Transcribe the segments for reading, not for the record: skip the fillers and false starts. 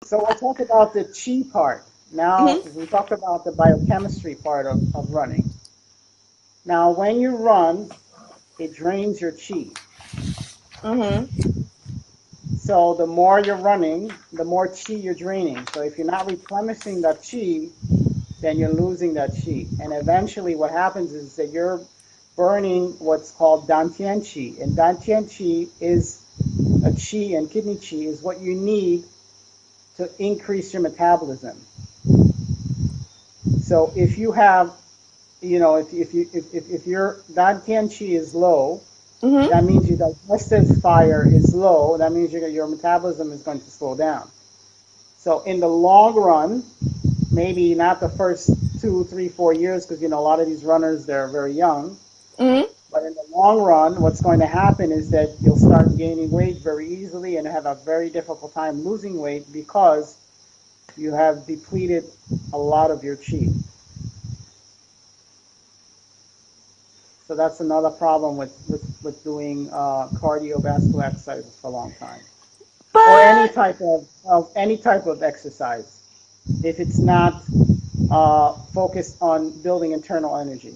So we'll talk about the chi part. Now, Mm-hmm. we talked about the biochemistry part of running. Now, when you run, it drains your chi. Mm-hmm. So the more you're running, the more chi you're draining. So if you're not replenishing that chi, then you're losing that chi. And eventually what happens is that you're burning what's called dantian chi. And dantian chi is a chi, and kidney chi is what you need to increase your metabolism. So if you have, if your dantian chi is low, that Mm-hmm. means your digestive fire is low. That means your metabolism is going to slow down. So in the long run, maybe not the first 2, 3, 4 years, because a lot of these runners, they're very young. Mm-hmm. But in the long run, what's going to happen is that you'll start gaining weight very easily and have a very difficult time losing weight because you have depleted a lot of your chi. So that's another problem with doing cardiovascular exercises for a long time, or any But type of exercise if it's not focused on building internal energy.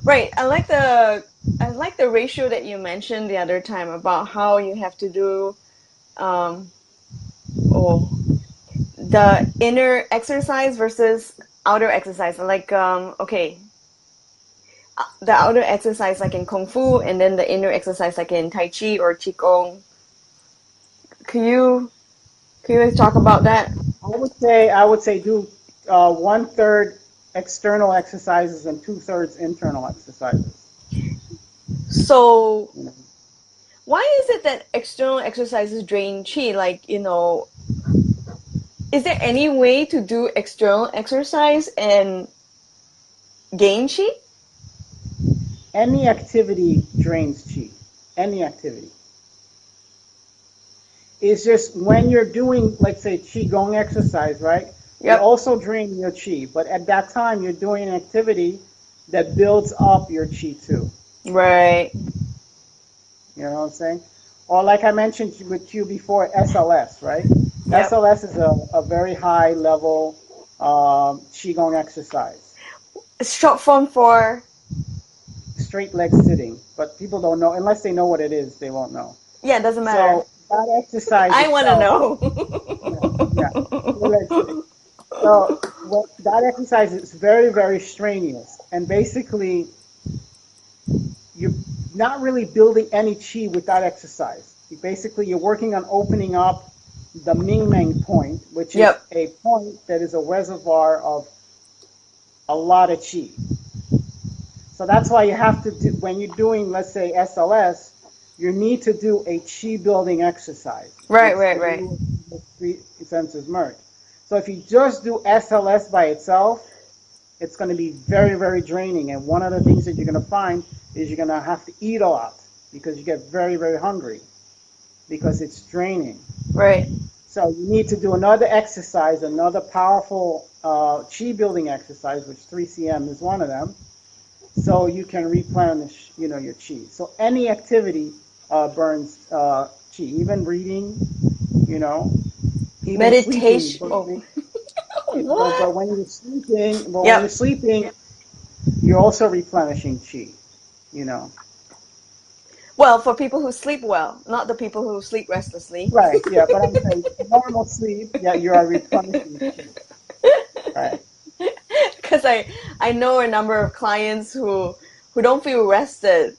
right, I like the ratio that you mentioned the other time about how you have to do um oh the inner exercise versus outer exercise. Like okay, the outer exercise like in kung fu, and then the inner exercise like in tai chi or qigong. Can you can you talk about that? I would say do 1/3 external exercises and 2/3 internal exercises. So You know, why is it that external exercises drain chi? Like, is there any way to do external exercise and gain chi? any activity drains chi. Any activity. It's just when you're doing, let's say, qigong exercise, right? You're Yep. also draining your chi, but at that time you're doing an activity that builds up your chi too. Right. You know what I'm saying? Or like I mentioned with you before, SLS, right? Yep. SLS is a very high level qigong exercise, It's short form for straight leg sitting. But people don't know unless they know what it is. They won't know. yeah, it doesn't matter. So that exercise I want to itself, know. yeah, yeah, straight leg sitting. So that exercise is very, very strenuous, and basically you're not really building any chi with that exercise. Basically, you're working on opening up the Ming Meng point, which is Yep. a point that is a reservoir of a lot of chi. So that's why you have to do, when you're doing, let's say, SLS, you need to do a chi building exercise, Right, which right, right. the three senses merge. So if you just do SLS by itself, it's going to be very, very draining. And one of the things that you're going to find is you're going to have to eat a lot because you get very, very hungry because it's draining. Right. So you need to do another exercise, another powerful chi building exercise, which 3CM is one of them, so you can replenish, your chi. So any activity burns chi, even reading, you know, even sleeping is Meditation. Oh. burning. But What? when Yep. you're sleeping, you're also replenishing chi, you know. Well, for people who sleep well, not the people who sleep restlessly. Right, yeah, but I'm saying normal sleep, yeah, you are replenishing chi, right? Because I know a number of clients who don't feel rested,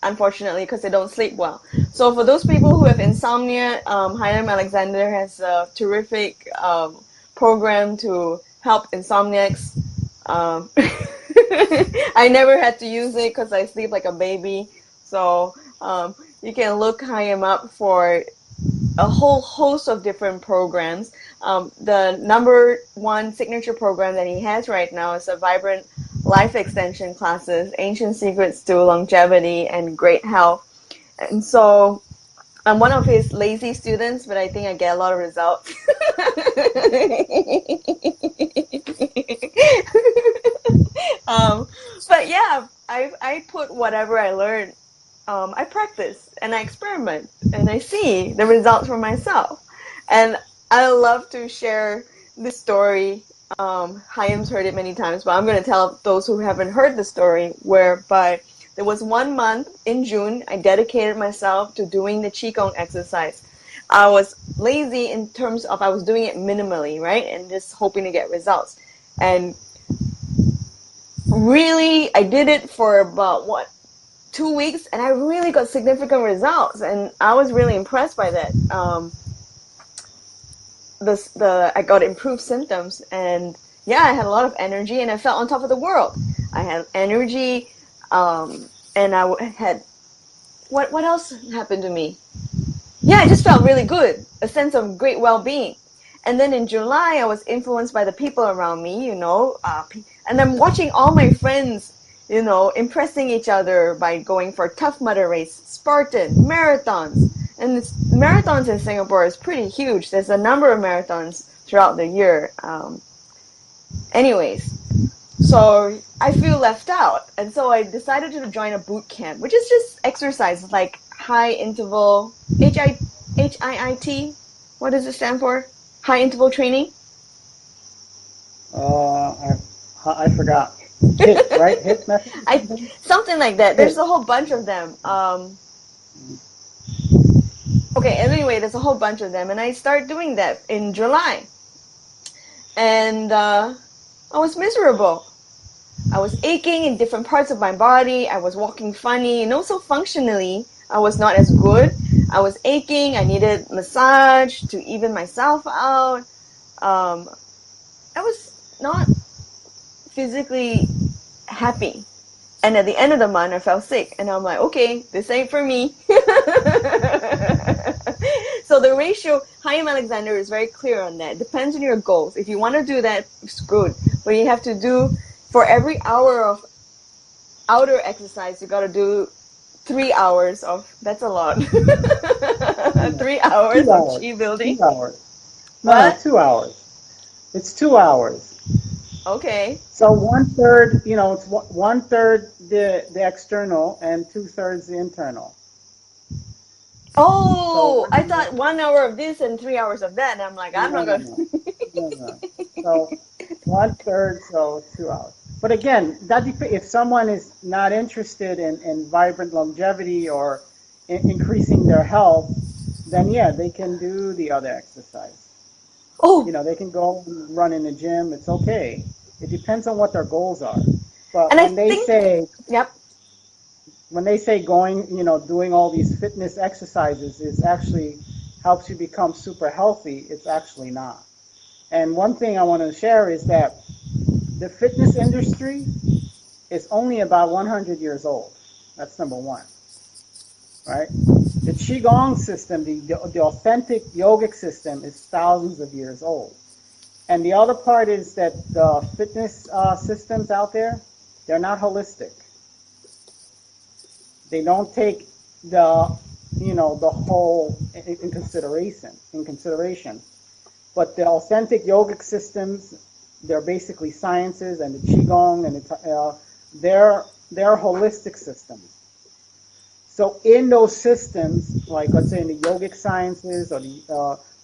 unfortunately, because they don't sleep well. So for those people who have insomnia, Hyam Alexander has a terrific program to help insomniacs. I never had to use it because I sleep like a baby. So you can look Hyam up for a whole host of different programs. The number one signature program that he has right now is a vibrant life extension classes, ancient secrets to longevity and great health. And so I'm one of his lazy students, but I think I get a lot of results. um, but yeah, I put whatever I learned I practice and I experiment and I see the results for myself. And I love to share this story. Chaim's heard it many times, but I'm going to tell those who haven't heard the story, whereby there was 1 month in June I dedicated myself to doing the Qigong exercise. I was lazy in terms of I was doing it minimally, right? And just hoping to get results. And really, I did it for about 2 weeks, and I really got significant results, and I was really impressed by that. I got improved symptoms, and yeah, I had a lot of energy, and I felt on top of the world. I had energy, and I had what else happened to me? Yeah, I just felt really good, a sense of great well-being. And then in July, I was influenced by the people around me, and I'm watching all my friends, impressing each other by going for Tough Mudder race, Spartan, marathons. And marathons in Singapore is pretty huge. There's a number of marathons throughout the year. Anyways, so I feel left out. And so I decided to join a boot camp, which is just exercise, like high interval, HIIT. What does it stand for? High interval training? I forgot. HIIT, right? HIIT method? Something like that. There's a whole bunch of them. Okay, anyway, there's a whole bunch of them. And I started doing that in July. And I was miserable. I was aching in different parts of my body. I was walking funny. And also functionally, I was not as good. I was aching. I needed massage to even myself out. I was not physically happy. And at the end of the month, I felt sick. And I'm like, okay, this ain't for me. So the ratio, Chaim Alexander is very clear on that. Depends on your goals. If you want to do that, it's good. But you have to do, for every hour of outer exercise, you got to do 3 hours of, that's a lot. 3 hours of chi building. 2 hours. No, 2 hours. It's 2 hours. Okay. So 1/3, it's 1/3 the external and 2/3 the internal. Oh, I thought 1 hour of this and 3 hours of that. And I'm like, I'm not going to. No. So 1/3, so 2 hours. But again, if someone is not interested in vibrant longevity or increasing their health, then yeah, they can do the other exercise. Oh. They can go and run in the gym. It's okay. It depends on what their goals are. But And when they say, yep. When they say going, doing all these fitness exercises is actually helps you become super healthy, it's actually not. And one thing I want to share is that the fitness industry is only about 100 years old. That's number one, right? The Qigong system, the authentic yogic system, is thousands of years old. And the other part is that the fitness systems out there, they're not holistic. They don't take the whole in consideration. But the authentic yogic systems, they're basically sciences, and the Qigong, and they're holistic systems. So in those systems, like let's say in the yogic sciences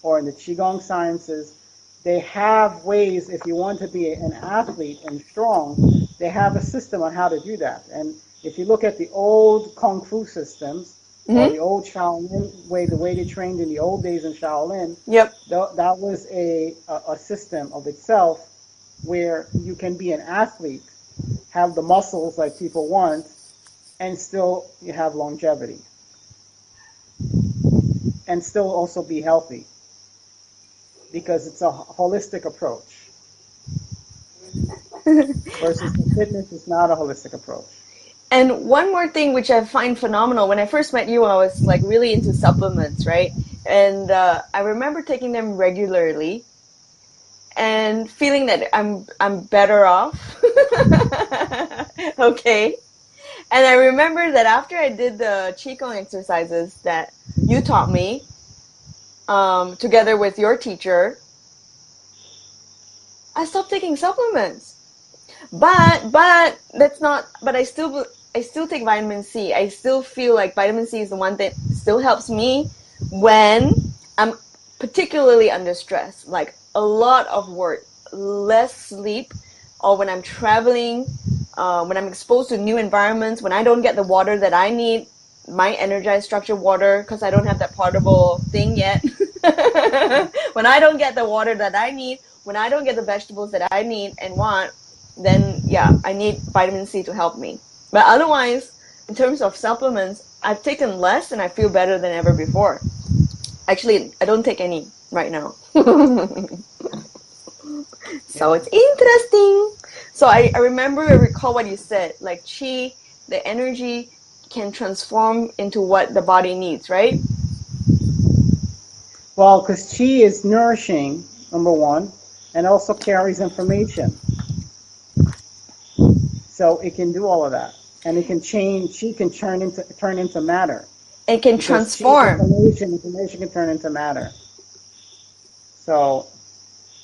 or in the Qigong sciences, they have ways, if you want to be an athlete and strong, they have a system on how to do that. And if you look at the old Kung Fu systems, or the old Shaolin way, the way they trained in the old days in Shaolin, yep, that was a system of itself where you can be an athlete, have the muscles like people want, and still you have longevity. And still also be healthy. Because it's a holistic approach. Versus the fitness is not a holistic approach. And one more thing which I find phenomenal, when I first met you, I was like really into supplements, right? And I remember taking them regularly and feeling that I'm better off. Okay. And I remember that after I did the Qigong exercises that you taught me, together with your teacher, I stopped taking supplements. But I still I still take vitamin C. I still feel like vitamin C is the one that still helps me when I'm particularly under stress, like a lot of work, less sleep, or when I'm traveling, when I'm exposed to new environments, when I don't get the water that I need, my energized structured water, because I don't have that portable thing yet. When I don't get the water that I need, when I don't get the vegetables that I need and want, then yeah, I need vitamin C to help me. But otherwise, in terms of supplements, I've taken less and I feel better than ever before. Actually, I don't take any right now. So it's interesting. So I recall what you said, like chi, the energy can transform into what the body needs, right? Well, because chi is nourishing, number one, and also carries information. So it can do all of that. And it can change, chi can turn into matter. It can Because transform. information can turn into matter. So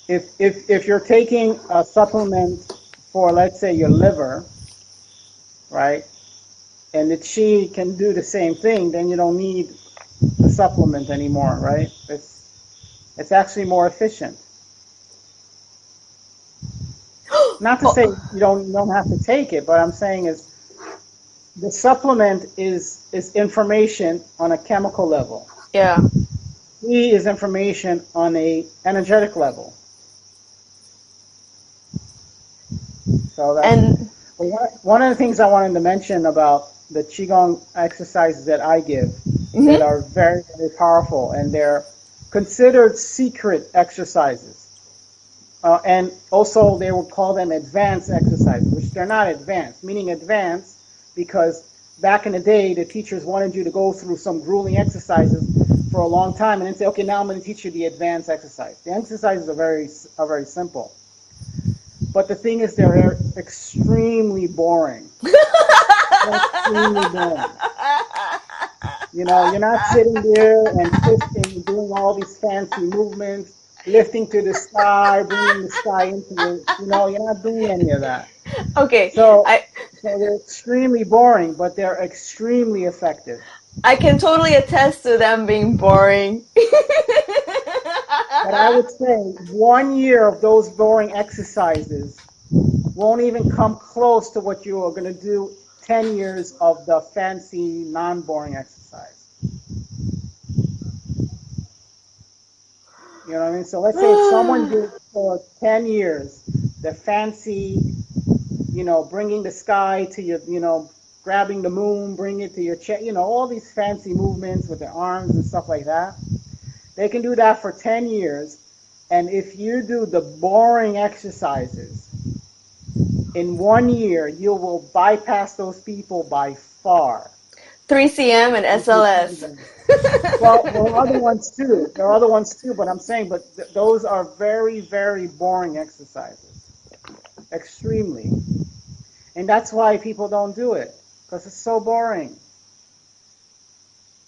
if you're taking a supplement for, let's say, your liver, right, and the chi can do the same thing, then you don't need the supplement anymore, right? It's actually more efficient. Not to say you don't have to take it, but I'm saying is the supplement is information on a chemical level. Yeah. Chi is information on a energetic level. So that's one of the things I wanted to mention about the Qigong exercises that I give that are very, very powerful, and they're considered secret exercises. And also they would call them advanced exercises, which they're not advanced, meaning advanced because back in the day, the teachers wanted you to go through some grueling exercises for a long time and then say, okay, now I'm going to teach you the advanced exercise. The exercises are very simple. But the thing is, they're extremely boring. Extremely boring. You know, you're not sitting there and twisting, doing all these fancy movements, lifting to the sky, bringing the sky into the, you're not doing any of that. Okay. So they're extremely boring, but they're extremely effective. I can totally attest to them being boring. But I would say 1 year of those boring exercises won't even come close to what you are going to do 10 years of the fancy, non-boring exercise. You know what I mean? So let's say if someone did for 10 years the fancy, bringing the sky to your, grabbing the moon, bring it to your chest, all these fancy movements with their arms and stuff like that. They can do that for 10 years. And if you do the boring exercises, in 1 year, you will bypass those people by far. 3CM and SLS. Well, there are other ones too. But I'm saying, those are very, very boring exercises. Extremely. And that's why people don't do it, because it's so boring.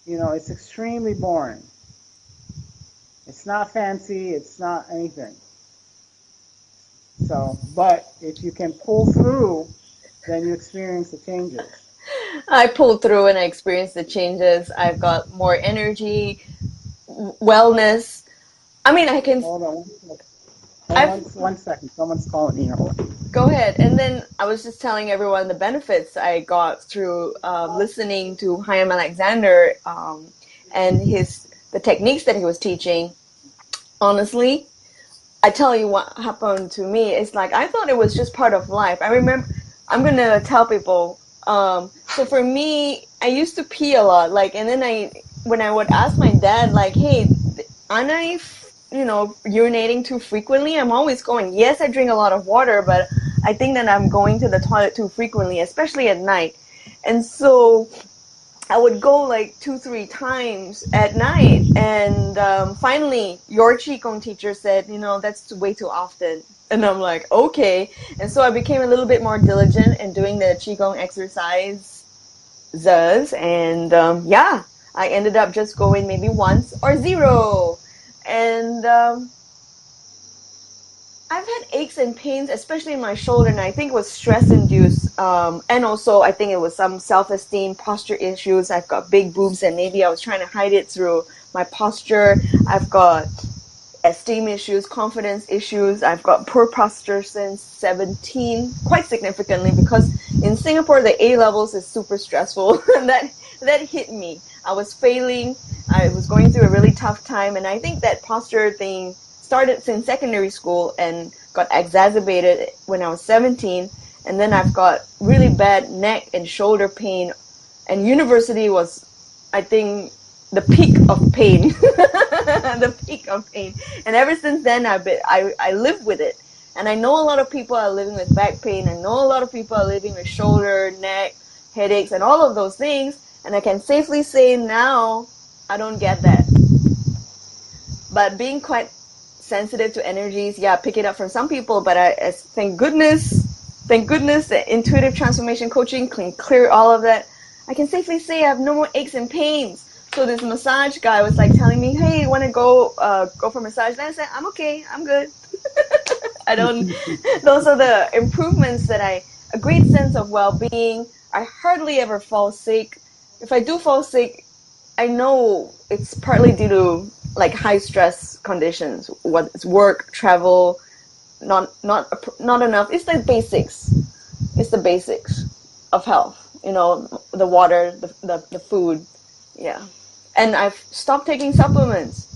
It's extremely boring. It's not fancy. It's not anything. So, but if you can pull through, then you experience the changes. I pulled through and I experienced the changes. I've got more energy, wellness. I mean, I can... Hold on one second. Someone's calling me. Go ahead. And then I was just telling everyone the benefits I got through listening to Chaim Alexander and the techniques that he was teaching. Honestly, I tell you what happened to me. It's like I thought it was just part of life. I remember, I'm going to tell people. So for me, I used to pee a lot. And then when I would ask my dad, hey, aren't I, urinating too frequently? I'm always going. Yes, I drink a lot of water, but I think that I'm going to the toilet too frequently, especially at night. And so I would go 2-3 times at night. And finally, your Qigong teacher said, that's way too often. And I'm like, okay. And so I became a little bit more diligent in doing the Qigong exercises. And I ended up just going maybe once or 0. And I've had aches and pains, especially in my shoulder, and I think it was stress induced. And also, I think it was some self esteem, posture issues. I've got big boobs, and maybe I was trying to hide it through my posture. I've got esteem issues, confidence issues. I've got poor posture since 17, quite significantly, because in Singapore, the A levels is super stressful. And that hit me. I was failing. I was going through a really tough time. And I think that posture thing started since secondary school and got exacerbated when I was 17. And then I've got really bad neck and shoulder pain. And university was, I think, the peak of pain. The peak of pain. And ever since then, I live with it. And I know a lot of people are living with back pain. I know a lot of people are living with shoulder, neck, headaches, and all of those things. And I can safely say now, I don't get that. But being quite sensitive to energies, yeah, pick it up from some people. But thank goodness, that intuitive transformation coaching can clear all of that. I can safely say I have no more aches and pains. So this massage guy was like telling me, "Hey, you want to go for a massage?" And I said, "I'm okay, I'm good." I don't. Those are the improvements a great sense of well-being. I hardly ever fall sick. If I do fall sick, I know it's partly due to like high stress conditions, what it's work, travel, not enough. It's the basics. It's the basics of health. The water, the food, yeah. And I've stopped taking supplements.